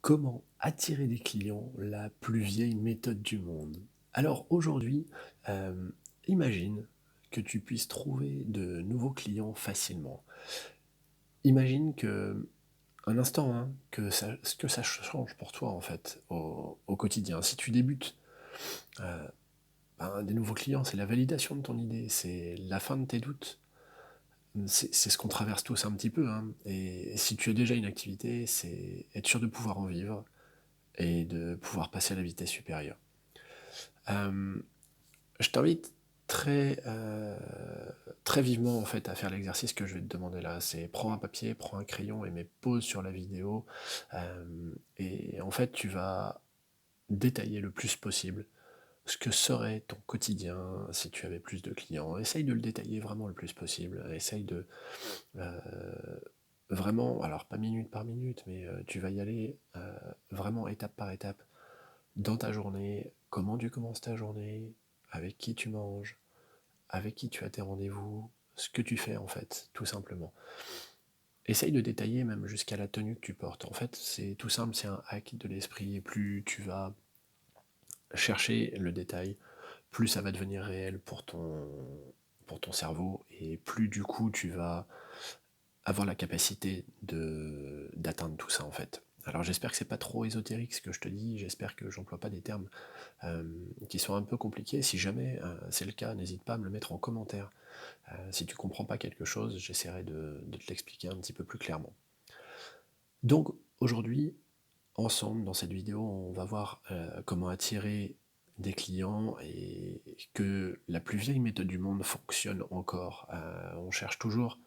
Comment attirer des clients? La plus vieille méthode du monde. Alors aujourd'hui, imagine que tu puisses trouver de nouveaux clients facilement. Imagine que un instant, hein, que ça change pour toi en fait au quotidien. Si tu débutes, heu, des nouveaux clients, c'est la validation de ton idée, c'est la fin de tes doutes. C'est ce qu'on traverse tous un petit peu, hein, et si tu as déjà une activité, c'est être sûr de pouvoir en vivre et de pouvoir passer à la vitesse supérieure. Hem, je t'invite très vivement en fait à faire l'exercice que je vais te demander là. C'est prends un papier, prends un crayon et mets pause sur la vidéo, et en fait tu vas détailler le plus possible ce que serait ton quotidien si tu avais plus de clients. Essaye de le détailler vraiment le plus possible. Essaye de, vraiment, alors pas minute par minute, mais tu vas y aller, vraiment étape par étape. Dans ta journée, comment tu commences ta journée, avec qui tu manges, avec qui tu as tes rendez-vous, ce que tu fais en fait, tout simplement. Essaye de détailler même jusqu'à la tenue que tu portes. En fait, c'est tout simple, c'est un hack de l'esprit, et plus tu vas chercher le détail, plus ça va devenir réel pour ton cerveau, et plus du coup tu vas avoir la capacité d'atteindre tout ça en fait. Alors j'espère que c'est pas trop ésotérique ce que je te dis, j'espère que j'emploie pas des termes qui sont un peu compliqués. Si jamais c'est le cas, n'hésite pas à me le mettre en commentaire. Si tu comprends pas quelque chose, j'essaierai de te l'expliquer un petit peu plus clairement. Donc aujourd'hui, ensemble, dans cette vidéo, on va voir comment attirer des clients, et que la plus vieille méthode du monde fonctionne encore. On cherche toujours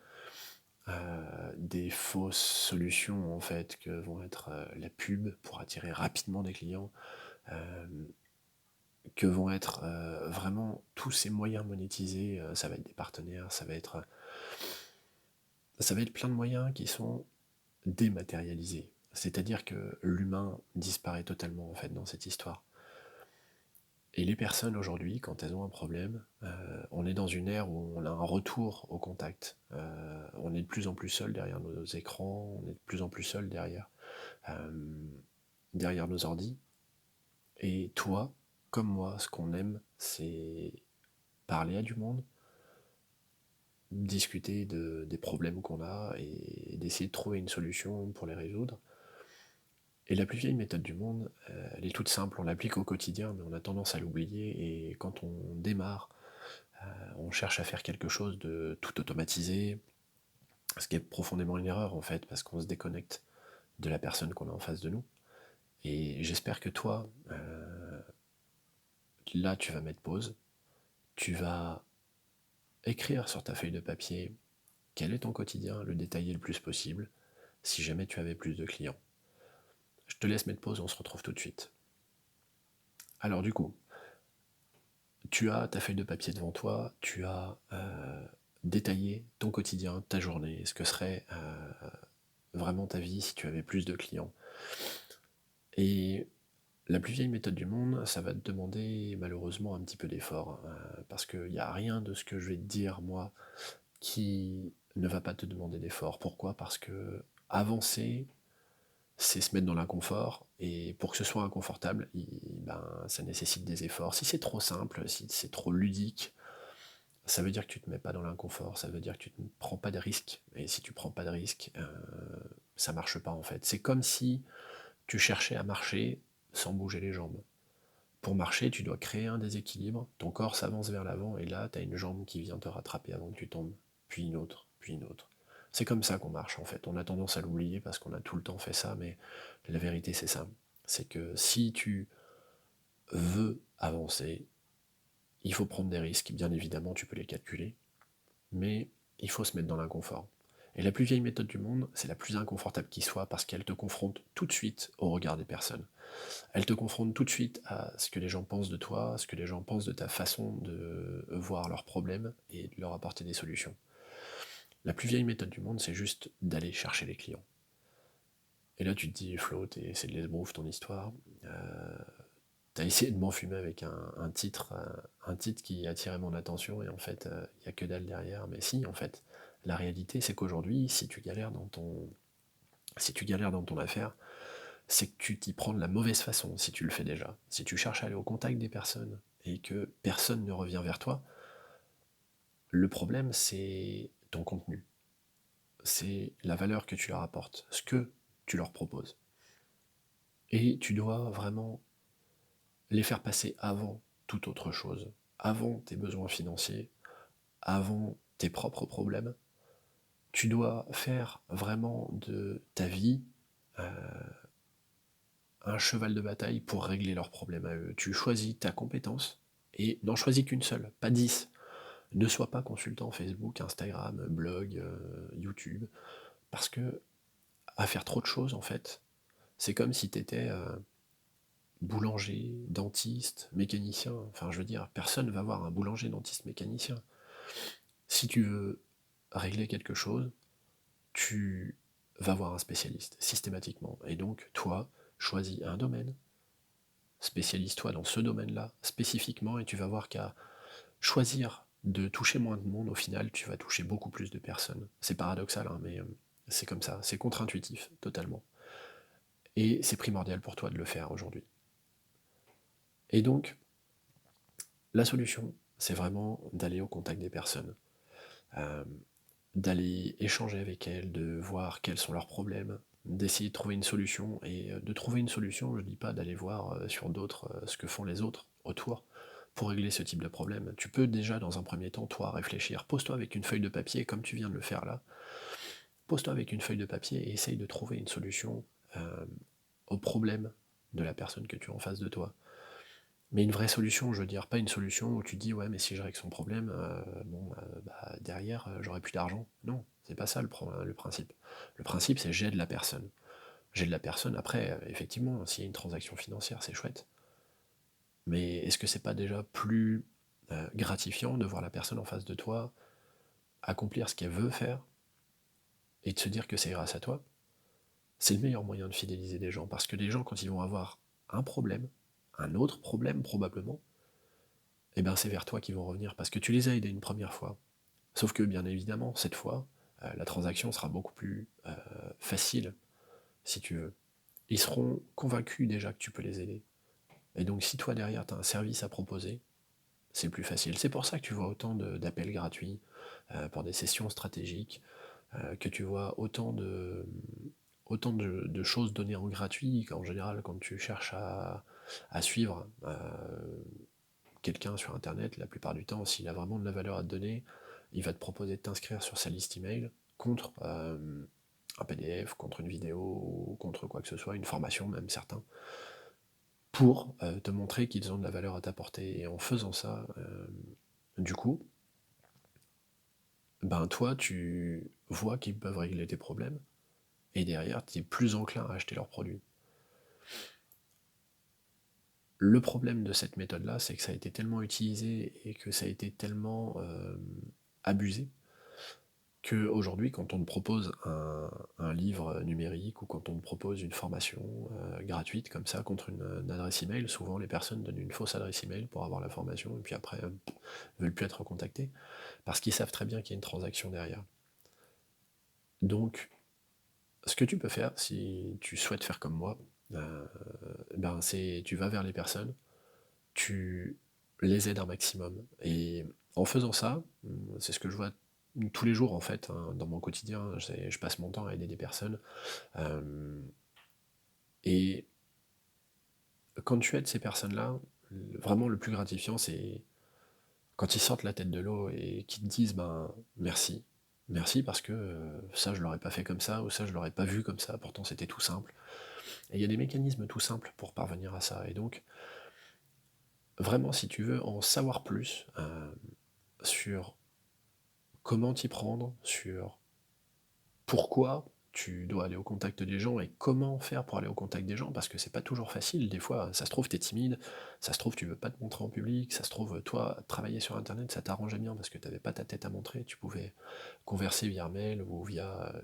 des fausses solutions en fait, que vont être la pub pour attirer rapidement des clients, euh, que vont être vraiment tous ces moyens monétisés. Ça va être des partenaires, ça va être plein de moyens qui sont dématérialisés. C'est-à-dire que l'humain disparaît totalement en fait dans cette histoire. Et les personnes aujourd'hui, quand elles ont un problème, on est dans une ère où on a un retour au contact. On est de plus en plus seul derrière nos écrans, on est de plus en plus seul derrière nos ordis. Et toi, comme moi, ce qu'on aime, c'est parler à du monde, discuter des problèmes qu'on a et d'essayer de trouver une solution pour les résoudre. Et la plus vieille méthode du monde, elle est toute simple, on l'applique au quotidien, mais on a tendance à l'oublier, et quand on démarre, on cherche à faire quelque chose de tout automatisé, ce qui est profondément une erreur en fait, parce qu'on se déconnecte de la personne qu'on a en face de nous. Et j'espère que toi, là tu vas mettre pause, tu vas écrire sur ta feuille de papier quel est ton quotidien, le détailler le plus possible, si jamais tu avais plus de clients. Je te laisse mettre pause, on se retrouve tout de suite. Alors du coup, tu as ta feuille de papier devant toi, tu as détaillé ton quotidien, ta journée, ce que serait vraiment ta vie si tu avais plus de clients. Et la plus vieille méthode du monde, ça va te demander malheureusement un petit peu d'effort, parce qu'il n'y a rien de ce que je vais te dire, moi, qui ne va pas te demander d'effort. Pourquoi? Parce que avancer, c'est se mettre dans l'inconfort, et pour que ce soit inconfortable, ça nécessite des efforts. Si c'est trop simple, si c'est trop ludique, ça veut dire que tu te mets pas dans l'inconfort, ça veut dire que tu ne prends pas de risques, et si tu prends pas de risques, ça marche pas en fait. C'est comme si tu cherchais à marcher sans bouger les jambes. Pour marcher, tu dois créer un déséquilibre, ton corps s'avance vers l'avant, et là, tu as une jambe qui vient te rattraper avant que tu tombes, puis une autre, puis une autre. C'est comme ça qu'on marche en fait. On a tendance à l'oublier parce qu'on a tout le temps fait ça, mais la vérité c'est ça. C'est que si tu veux avancer, il faut prendre des risques. Bien évidemment, tu peux les calculer, mais il faut se mettre dans l'inconfort. Et la plus vieille méthode du monde, c'est la plus inconfortable qui soit, parce qu'elle te confronte tout de suite au regard des personnes. Elle te confronte tout de suite à ce que les gens pensent de toi, à ce que les gens pensent de ta façon de voir leurs problèmes et de leur apporter des solutions. La plus vieille méthode du monde, c'est juste d'aller chercher les clients. Et là, tu te dis, Flo, c'est de l'esbrouf ton histoire. T'as essayé de m'enfumer avec un titre qui attirait mon attention, et en fait, il n'y a que dalle derrière. Mais si, en fait, la réalité, c'est qu'aujourd'hui, si tu galères dans ton affaire, c'est que tu t'y prends de la mauvaise façon si tu le fais déjà. Si tu cherches à aller au contact des personnes et que personne ne revient vers toi, le problème c'est ton contenu, c'est la valeur que tu leur apportes, ce que tu leur proposes. Et tu dois vraiment les faire passer avant toute autre chose, avant tes besoins financiers, avant tes propres problèmes. Tu dois faire vraiment de ta vie un cheval de bataille pour régler leurs problèmes à eux. Tu choisis ta compétence et n'en choisis qu'une seule, pas 10. Ne sois pas consultant Facebook, Instagram, blog, YouTube, parce que à faire trop de choses, en fait, c'est comme si tu étais boulanger, dentiste, mécanicien. Enfin, je veux dire, personne va voir un boulanger, dentiste, mécanicien. Si tu veux régler quelque chose, tu vas voir un spécialiste, systématiquement. Et donc, toi, choisis un domaine, spécialise-toi dans ce domaine-là, spécifiquement, et tu vas voir qu'à choisir de toucher moins de monde, au final, tu vas toucher beaucoup plus de personnes. C'est paradoxal, hein, mais c'est comme ça, c'est contre-intuitif, totalement. Et c'est primordial pour toi de le faire aujourd'hui. Et donc, la solution, c'est vraiment d'aller au contact des personnes, euh, d'aller échanger avec elles, de voir quels sont leurs problèmes, d'essayer de trouver une solution. Et de trouver une solution, je ne dis pas d'aller voir sur d'autres ce que font les autres autour pour régler ce type de problème. Tu peux déjà, dans un premier temps, toi, réfléchir. Pose-toi avec une feuille de papier, comme tu viens de le faire là. Pose-toi avec une feuille de papier et essaye de trouver une solution au problème de la personne que tu as en face de toi. Mais une vraie solution, je veux dire, pas une solution où tu dis ouais mais si je règle son problème, derrière j'aurai plus d'argent. Non, c'est pas ça le principe. Le principe c'est j'aide la personne. J'aide la personne, après, effectivement, s'il y a une transaction financière, c'est chouette. Mais est-ce que c'est pas déjà plus gratifiant de voir la personne en face de toi accomplir ce qu'elle veut faire et de se dire que c'est grâce à toi? C'est le meilleur moyen de fidéliser des gens, parce que les gens, quand ils vont avoir un problème, un autre problème probablement, eh ben c'est vers toi qu'ils vont revenir, parce que tu les as aidés une première fois. Sauf que, bien évidemment, cette fois, la transaction sera beaucoup plus facile, si tu veux. Ils seront convaincus déjà que tu peux les aider. Et donc, si toi, derrière, tu as un service à proposer, c'est plus facile. C'est pour ça que tu vois autant d'appels gratuits pour des sessions stratégiques, que tu vois autant de choses données en gratuit, qu'en général, quand tu cherches à suivre quelqu'un sur Internet, la plupart du temps, s'il a vraiment de la valeur à te donner, il va te proposer de t'inscrire sur sa liste email contre un PDF, contre une vidéo, contre quoi que ce soit, une formation même certains, pour te montrer qu'ils ont de la valeur à t'apporter. Et en faisant ça, du coup, ben toi, tu vois qu'ils peuvent régler tes problèmes, et derrière, tu es plus enclin à acheter leurs produits. Le problème de cette méthode-là, c'est que ça a été tellement utilisé et que ça a été tellement abusé, qu'aujourd'hui, quand on te propose un livre numérique ou quand on te propose une formation gratuite comme ça contre une adresse email, souvent les personnes donnent une fausse adresse email pour avoir la formation et puis après veulent plus être contactés parce qu'ils savent très bien qu'il y a une transaction derrière. Donc, ce que tu peux faire si tu souhaites faire comme moi, c'est tu vas vers les personnes, tu les aides un maximum. Et en faisant ça, c'est ce que je vois tous les jours en fait, hein, dans mon quotidien, je passe mon temps à aider des personnes. Et quand tu aides ces personnes-là, vraiment le plus gratifiant, c'est quand ils sortent la tête de l'eau et qu'ils te disent ben merci. Merci parce que ça je l'aurais pas fait comme ça, ou ça je l'aurais pas vu comme ça, pourtant c'était tout simple. Et il y a des mécanismes tout simples pour parvenir à ça. Et donc, vraiment, si tu veux en savoir plus sur comment t'y prendre, sur pourquoi tu dois aller au contact des gens et comment faire pour aller au contact des gens, parce que c'est pas toujours facile. Des fois, ça se trouve, t'es timide, ça se trouve, tu veux pas te montrer en public, ça se trouve, toi, travailler sur Internet, ça t'arrangeait bien parce que t'avais pas ta tête à montrer, tu pouvais converser via mail ou via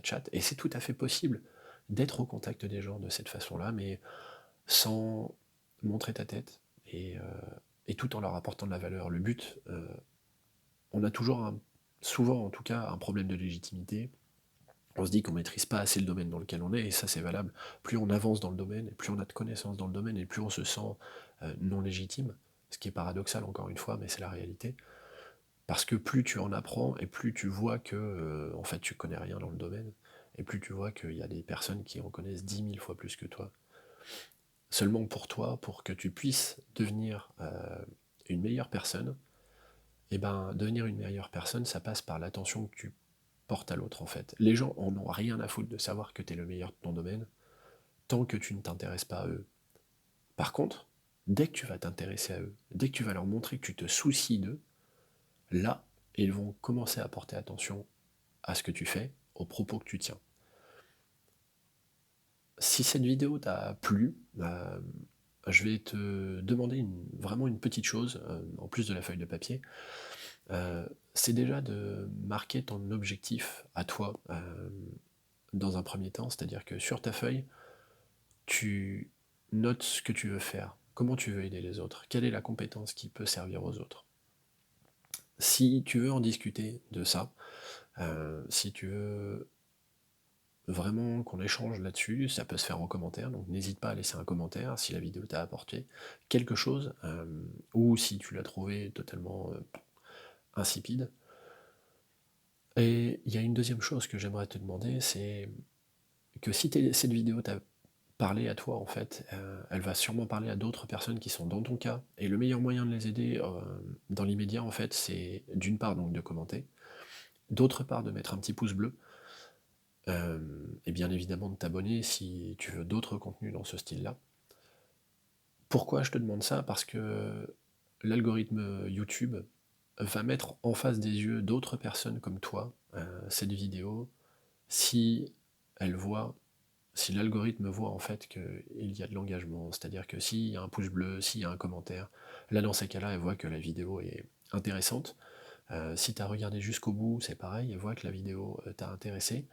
chat, et c'est tout à fait possible d'être au contact des gens de cette façon-là, mais sans montrer ta tête et tout en leur apportant de la valeur. Le but, on a toujours souvent en tout cas un problème de légitimité, On se dit qu'on maîtrise pas assez le domaine dans lequel on est, et ça c'est valable. Plus on avance dans le domaine, et plus on a de connaissances dans le domaine, et plus on se sent non légitime, ce qui est paradoxal encore une fois, mais c'est la réalité. Parce que plus tu en apprends, et plus tu vois que en fait tu connais rien dans le domaine, et plus tu vois qu'il y a des personnes qui en connaissent 10 000 fois plus que toi. Seulement pour toi, pour que tu puisses devenir une meilleure personne, et ben devenir une meilleure personne, ça passe par l'attention que tu portes à l'autre en fait. Les gens en ont rien à foutre de savoir que tu es le meilleur de ton domaine, tant que tu ne t'intéresses pas à eux. Par contre, dès que tu vas t'intéresser à eux, dès que tu vas leur montrer que tu te soucies d'eux, là, ils vont commencer à porter attention à ce que tu fais, aux propos que tu tiens. Si cette vidéo t'a plu, je vais te demander vraiment une petite chose, en plus de la feuille de papier. C'est déjà de marquer ton objectif à toi dans un premier temps, c'est-à-dire que sur ta feuille, tu notes ce que tu veux faire, comment tu veux aider les autres, quelle est la compétence qui peut servir aux autres. Si tu veux en discuter de ça, si tu veux vraiment qu'on échange là-dessus, ça peut se faire en commentaire, donc n'hésite pas à laisser un commentaire si la vidéo t'a apporté quelque chose, ou si tu l'as trouvé totalement insipide. Et il y a une deuxième chose que j'aimerais te demander, c'est que si cette vidéo t'a parlé à toi, en fait, elle va sûrement parler à d'autres personnes qui sont dans ton cas, et le meilleur moyen de les aider dans l'immédiat, en fait, c'est d'une part donc de commenter, d'autre part de mettre un petit pouce bleu, et bien évidemment de t'abonner si tu veux d'autres contenus dans ce style-là. Pourquoi je te demande ça? Parce que l'algorithme YouTube va mettre en face des yeux d'autres personnes comme toi cette vidéo si elle voit, si l'algorithme voit en fait qu'il y a de l'engagement, c'est-à-dire que s'il y a un pouce bleu, s'il y a un commentaire, là dans ces cas-là, elle voit que la vidéo est intéressante. Si tu as regardé jusqu'au bout, c'est pareil, elle voit que la vidéo t'a intéressé.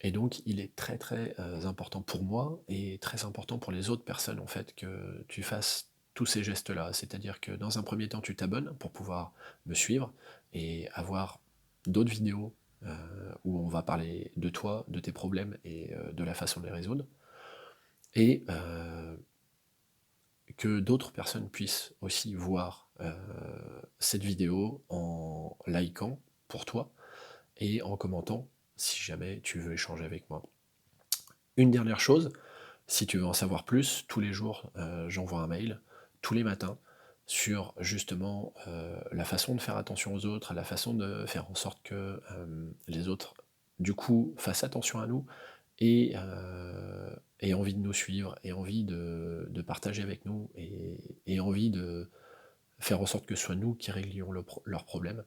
Et donc, il est très très important pour moi et très important pour les autres personnes en fait que tu fasses tous ces gestes-là. C'est-à-dire que dans un premier temps, tu t'abonnes pour pouvoir me suivre et avoir d'autres vidéos où on va parler de toi, de tes problèmes et de la façon de les résoudre. Et que d'autres personnes puissent aussi voir cette vidéo en likant pour toi et en commentant si jamais tu veux échanger avec moi. Une dernière chose, si tu veux en savoir plus, tous les jours, j'envoie un mail, tous les matins, sur justement la façon de faire attention aux autres, la façon de faire en sorte que les autres, du coup, fassent attention à nous et aient envie de nous suivre, aient envie de partager avec nous et envie de faire en sorte que ce soit nous qui réglions leurs problèmes.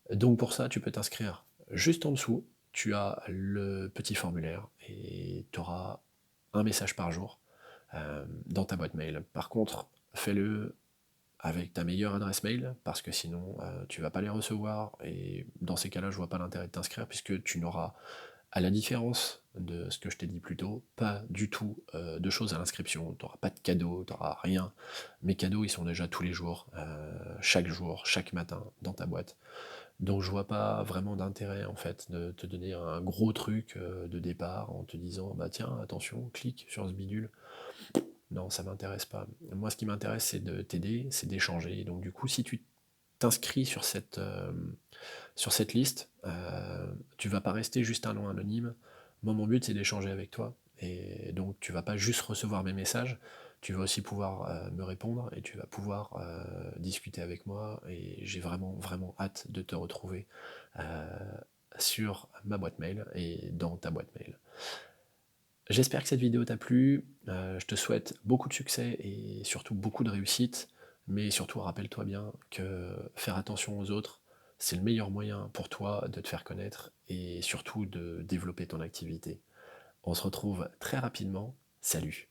Donc pour ça, tu peux t'inscrire juste en dessous, tu as le petit formulaire et tu auras un message par jour dans ta boîte mail. Par contre, fais-le avec ta meilleure adresse mail, parce que sinon tu vas pas les recevoir, et dans ces cas-là, je vois pas l'intérêt de t'inscrire, puisque tu n'auras, à la différence de ce que je t'ai dit plus tôt, pas du tout de choses à l'inscription, tu n'auras pas de cadeaux, tu n'auras rien. Mes cadeaux, ils sont déjà tous les jours, chaque matin, dans ta boîte. Donc je vois pas vraiment d'intérêt en fait de te donner un gros truc de départ en te disant bah tiens attention clique sur ce bidule. Non, ça m'intéresse pas. Moi ce qui m'intéresse c'est de t'aider, c'est d'échanger. Donc du coup si tu t'inscris sur cette liste, tu vas pas rester juste un nom anonyme. Moi mon but c'est d'échanger avec toi. Et donc tu vas pas juste recevoir mes messages, tu vas aussi pouvoir me répondre et tu vas pouvoir discuter avec moi. Et j'ai vraiment vraiment hâte de te retrouver euh, sur ma boîte mail et dans ta boîte mail. J'espère que cette vidéo t'a plu, je te souhaite beaucoup de succès et surtout beaucoup de réussite, mais surtout rappelle-toi bien que faire attention aux autres, c'est le meilleur moyen pour toi de te faire connaître et surtout de développer ton activité. On se retrouve très rapidement, salut!